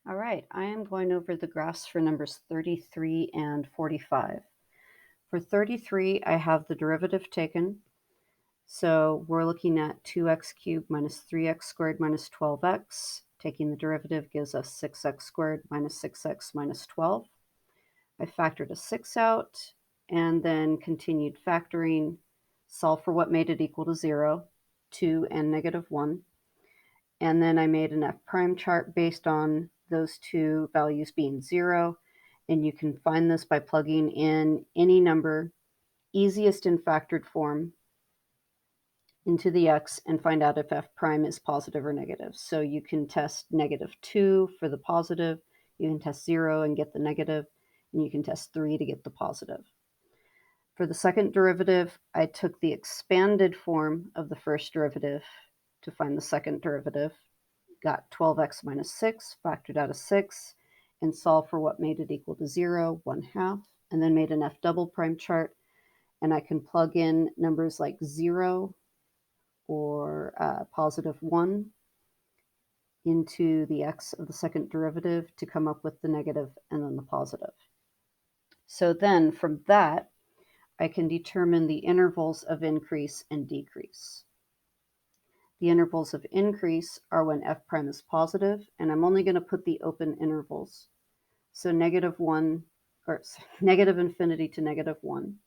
All right, I am going over the graphs for numbers 33 and 45. For 33, I have the derivative taken. So we're looking at 2x cubed minus 3x squared minus 12x. Taking the derivative gives us 6x squared minus 6x minus 12. I factored a 6 out and then continued factoring, solve for what made it equal to 0, 2, and negative 1. And then I made an f prime chart based on those two values being 0. And you can find this by plugging in any number, easiest in factored form, into the x and find out if f prime is positive or negative. So you can test -2 for the positive, you can test 0 and get the negative, and you can test 3 to get the positive. For the second derivative, I took the expanded form of the first derivative to find the second derivative, got 12x minus 6, factored out a 6, and solved for what made it equal to 0, 1/2, and then made an f double prime chart, and I can plug in numbers like 0 or positive 1 into the x of the second derivative to come up with the negative and then the positive. So then from that, I can determine the intervals of increase and decrease. The intervals of increase are when f prime is positive, and I'm only going to put the open intervals. So -1 or negative infinity to -1.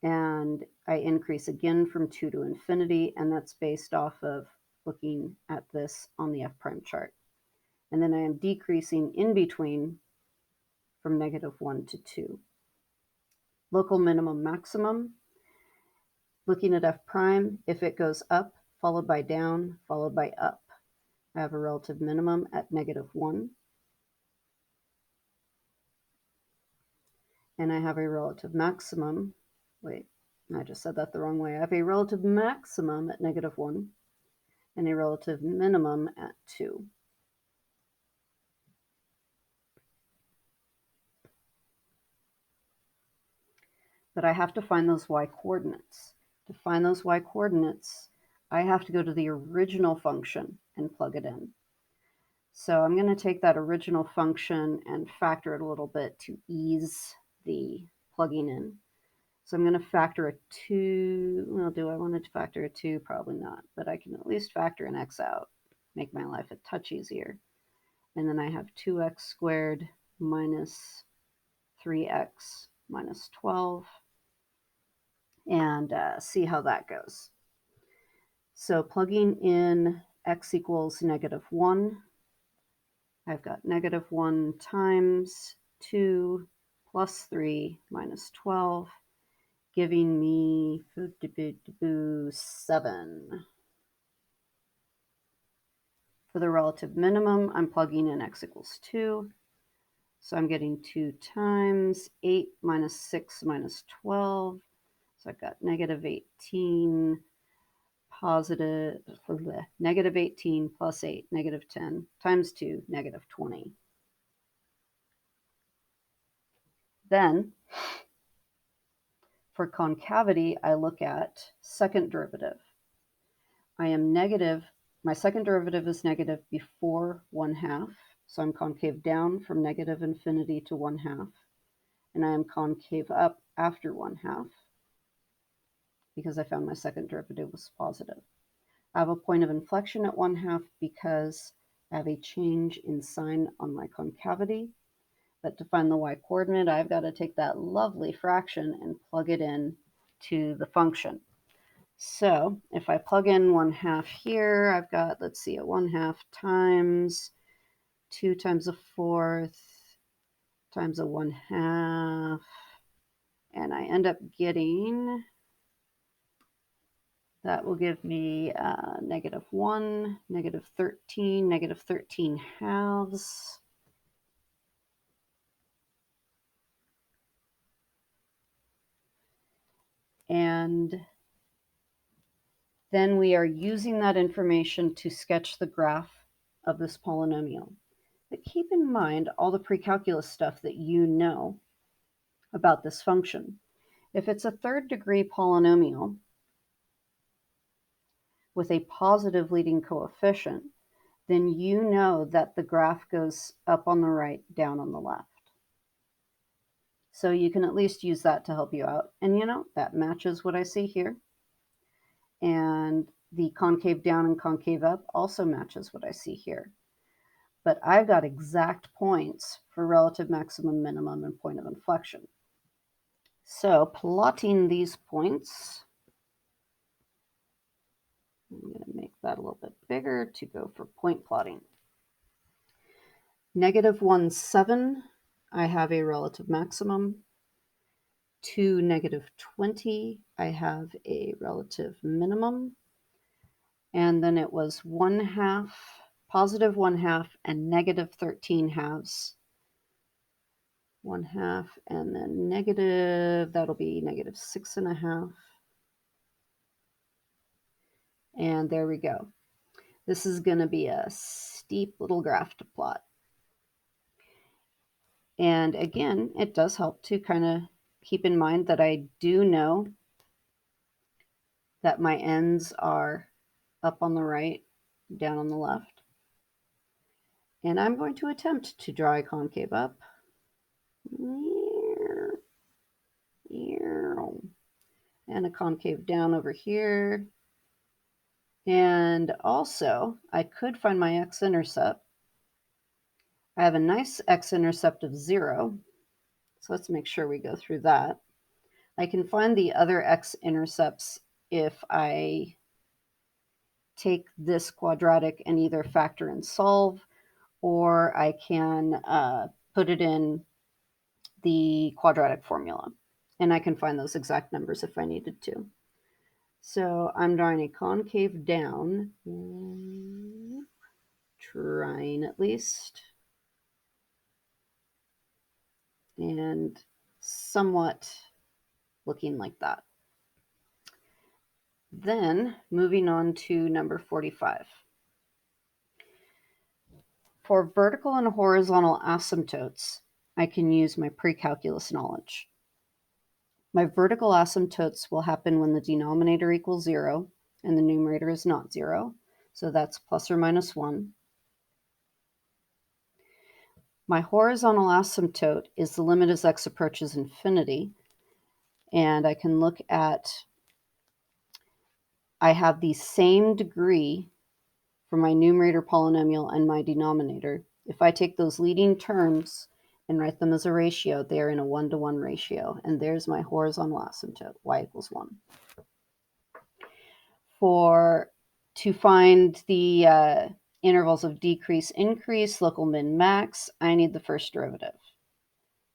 And I increase again from 2 to infinity, and that's based off of looking at this on the f prime chart. And then I am decreasing in between from -1 to 2. Local minimum maximum, looking at f prime, if it goes up, followed by down, followed by up, I have a relative minimum at -1. And I have a relative maximum, wait, I just said that the wrong way. I have a relative maximum at -1 and a relative minimum at 2. But I have to find those y-coordinates. To find those y-coordinates, I have to go to the original function and plug it in. So I'm going to take that original function and factor it a little bit to ease the plugging in. So I'm going to factor a 2. Well, do I want to factor a 2? Probably not, but I can at least factor an x out, make my life a touch easier. And then I have 2x squared minus 3x minus 12, and see how that goes. So plugging in x equals -1, I've got -1 times 2 plus 3 minus 12, giving me 7. For the relative minimum, I'm plugging in x equals 2. So I'm getting 2 times 8 minus 6 minus 12. So I've got -18 positive, -18 plus 8, -10, times 2, -20. Then, for concavity, I look at second derivative. I am negative, my second derivative is negative before 1/2, so I'm concave down from negative infinity to 1/2, and I am concave up after 1/2, because I found my second derivative was positive. I have a point of inflection at 1/2 because I have a change in sign on my concavity. But to find the y-coordinate, I've got to take that lovely fraction and plug it in to the function. So if I plug in 1/2 here, I've got, let's see, a 1/2 times 2 times a fourth times a 1/2, and I end up getting, that will give me -1, -13, -13 halves. And then we are using that information to sketch the graph of this polynomial. But keep in mind all the pre-calculus stuff that you know about this function. If it's a third degree polynomial with a positive leading coefficient, then you know that the graph goes up on the right, down on the left. So you can at least use that to help you out. And you know, that matches what I see here. And the concave down and concave up also matches what I see here. But I've got exact points for relative maximum, minimum, and point of inflection. So plotting these points, I'm going to make that a little bit bigger to go for point plotting. -1, 7, I have a relative maximum. To -20, I have a relative minimum. And then it was 1/2, +1/2, and -13 halves. 1/2, and then negative, that'll be -6.5. And there we go. This is going to be a steep little graph to plot. And again, it does help to kind of keep in mind that I do know that my ends are up on the right, down on the left. And I'm going to attempt to draw a concave up. And a concave down over here. And also, I could find my x-intercept. I have a nice x-intercept of 0. So let's make sure we go through that. I can find the other x-intercepts if I take this quadratic and either factor and solve, or I can put it in the quadratic formula. And I can find those exact numbers if I needed to. So I'm drawing a concave down, trying at least, and somewhat looking like that. Then moving on to number 45. For vertical and horizontal asymptotes, I can use my pre-calculus knowledge. My vertical asymptotes will happen when the denominator equals 0 and the numerator is not 0. So that's plus or minus 1. My horizontal asymptote is the limit as x approaches infinity. And I can look at, I have the same degree for my numerator polynomial and my denominator. If I take those leading terms and write them as a ratio, they are in a 1-to-1 ratio. And there's my horizontal asymptote, y equals 1. To find the intervals of decrease, increase, local min, max, I need the first derivative.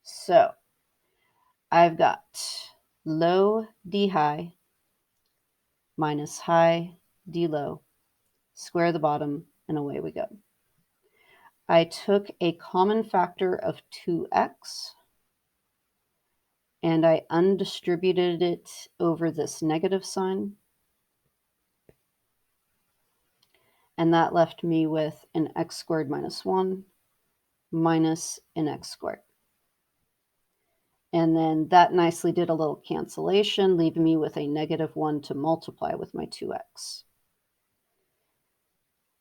So I've got low d high minus high d low, square the bottom, and away we go. I took a common factor of 2x and I undistributed it over this negative sign. And that left me with an x squared minus 1 minus an x squared. And then that nicely did a little cancellation, leaving me with a -1 to multiply with my 2x.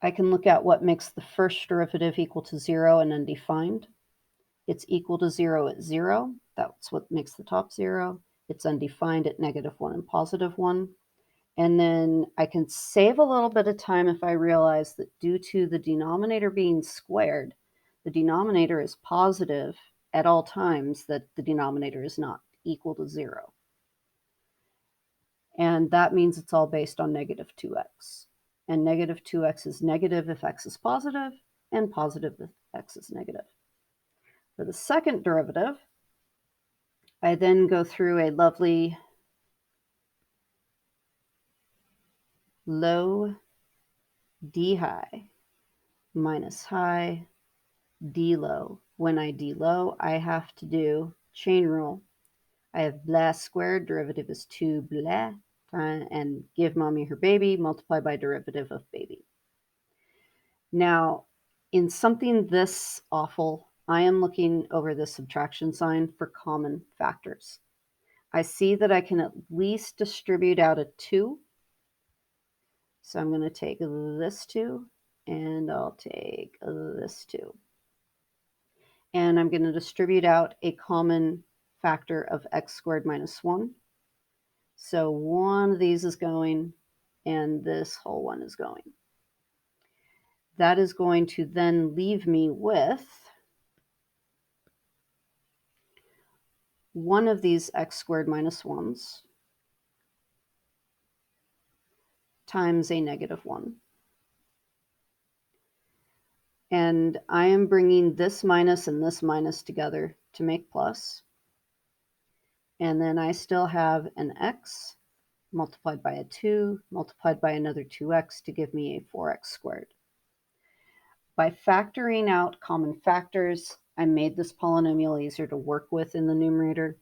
I can look at what makes the first derivative equal to 0 and undefined. It's equal to 0 at 0. That's what makes the top 0. It's undefined at -1 and +1. And then I can save a little bit of time if I realize that due to the denominator being squared, the denominator is positive at all times that the denominator is not equal to 0. And that means it's all based on -2x. And -2x is negative if x is positive, and positive if x is negative. For the second derivative, I then go through a lovely low d high minus high d low. When I d low, I have to do chain rule. I have blah squared, derivative is 2 blah, and give mommy her baby, multiply by derivative of baby. Now, in something this awful, I am looking over the subtraction sign for common factors. I see that I can at least distribute out a 2. So I'm going to take this 2 and I'll take this too. And I'm going to distribute out a common factor of x squared minus 1. So one of these is going, and this whole one is going. That is going to then leave me with one of these x squared minus 1s times a negative 1. And I am bringing this minus and this minus together to make plus. And then I still have an x multiplied by a 2 multiplied by another 2x to give me a 4x squared. By factoring out common factors, I made this polynomial easier to work with in the numerator.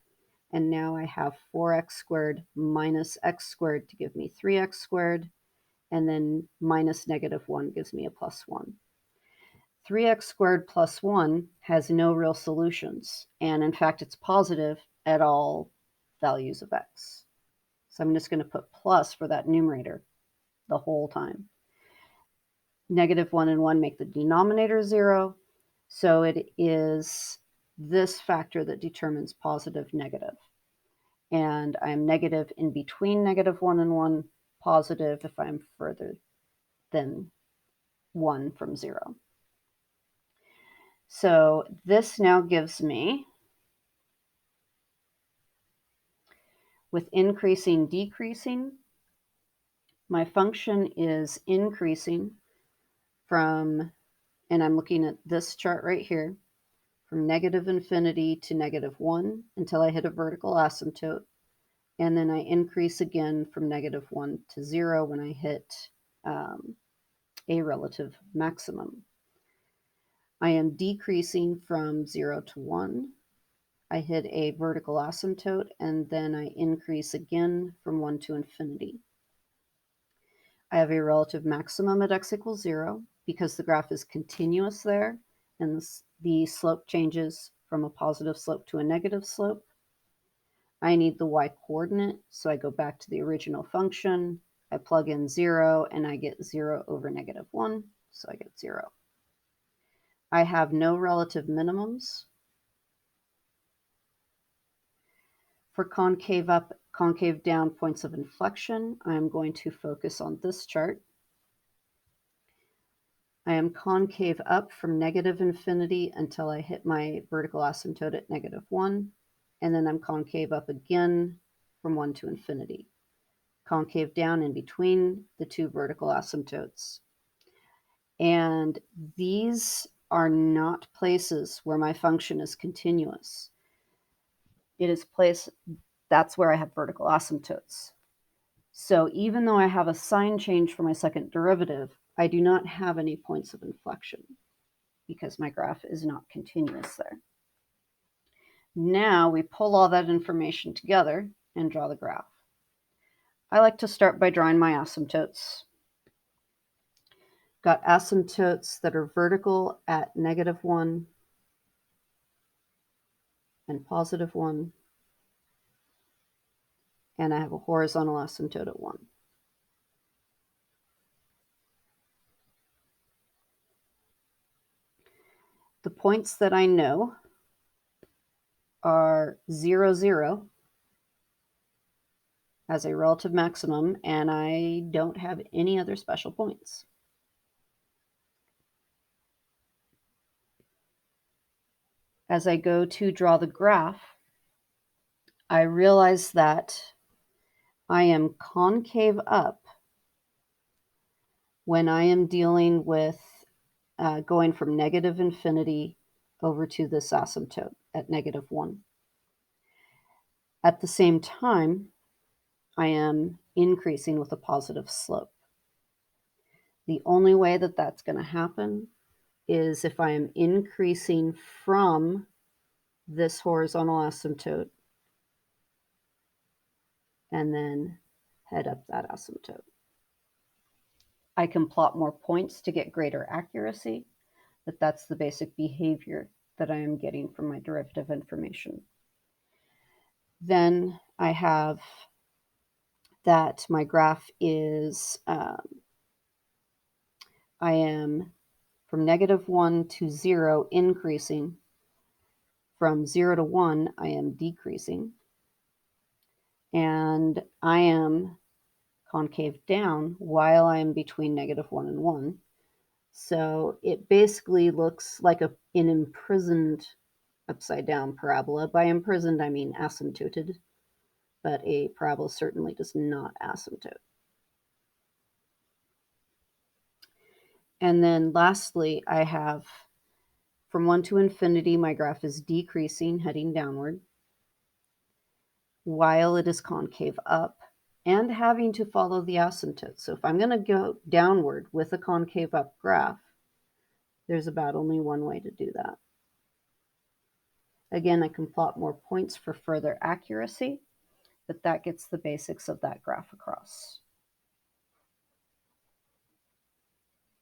And now I have 4x squared minus x squared to give me 3x squared. And then minus negative 1 gives me a plus 1. 3x squared plus 1 has no real solutions. And in fact, it's positive at all values of x. So I'm just going to put plus for that numerator the whole time. Negative 1 and 1 make the denominator 0. So it is this factor that determines positive, negative. And I'm negative in between negative 1 and 1, positive if I'm further than 1 from 0. So this now gives me, with increasing, decreasing, my function is increasing from, and I'm looking at this chart right here, from negative infinity to negative 1 until I hit a vertical asymptote. And then I increase again from negative 1 to 0 when I hit a relative maximum. I am decreasing from 0 to 1. I hit a vertical asymptote, and then I increase again from 1 to infinity. I have a relative maximum at x equals 0 because the graph is continuous there, and the slope changes from a positive slope to a negative slope. I need the y-coordinate, so I go back to the original function. I plug in 0, and I get 0 over negative 1, so I get 0. I have no relative minimums. For concave up, concave down points of inflection, I'm going to focus on this chart. I am concave up from negative infinity until I hit my vertical asymptote at negative 1, and then I'm concave up again from 1 to infinity. Concave down in between the two vertical asymptotes. And these are not places where my function is continuous. It is place, that's where I have vertical asymptotes. So even though I have a sign change for my second derivative, I do not have any points of inflection because my graph is not continuous there. Now we pull all that information together and draw the graph. I like to start by drawing my asymptotes. Got asymptotes that are vertical at negative 1 and positive 1. And I have a horizontal asymptote at 1. The points that I know are 0, 0 as a relative maximum, and I don't have any other special points. As I go to draw the graph, I realize that I am concave up when I am dealing with going from negative infinity over to this asymptote at negative 1. At the same time, I am increasing with a positive slope. The only way that that's going to happen is if I am increasing from this horizontal asymptote and then head up that asymptote. I can plot more points to get greater accuracy, but that's the basic behavior that I am getting from my derivative information. Then I have that my graph is I am from -1 to 0 increasing. From 0 to 1, I am decreasing. And I am concave down while I am between -1 and 1. So it basically looks like an imprisoned upside down parabola. By imprisoned, I mean asymptoted, but a parabola certainly does not asymptote. And then lastly, I have from 1 to infinity, my graph is decreasing, heading downward, while it is concave up and having to follow the asymptote. So if I'm going to go downward with a concave up graph, there's about only one way to do that. Again, I can plot more points for further accuracy, but that gets the basics of that graph across.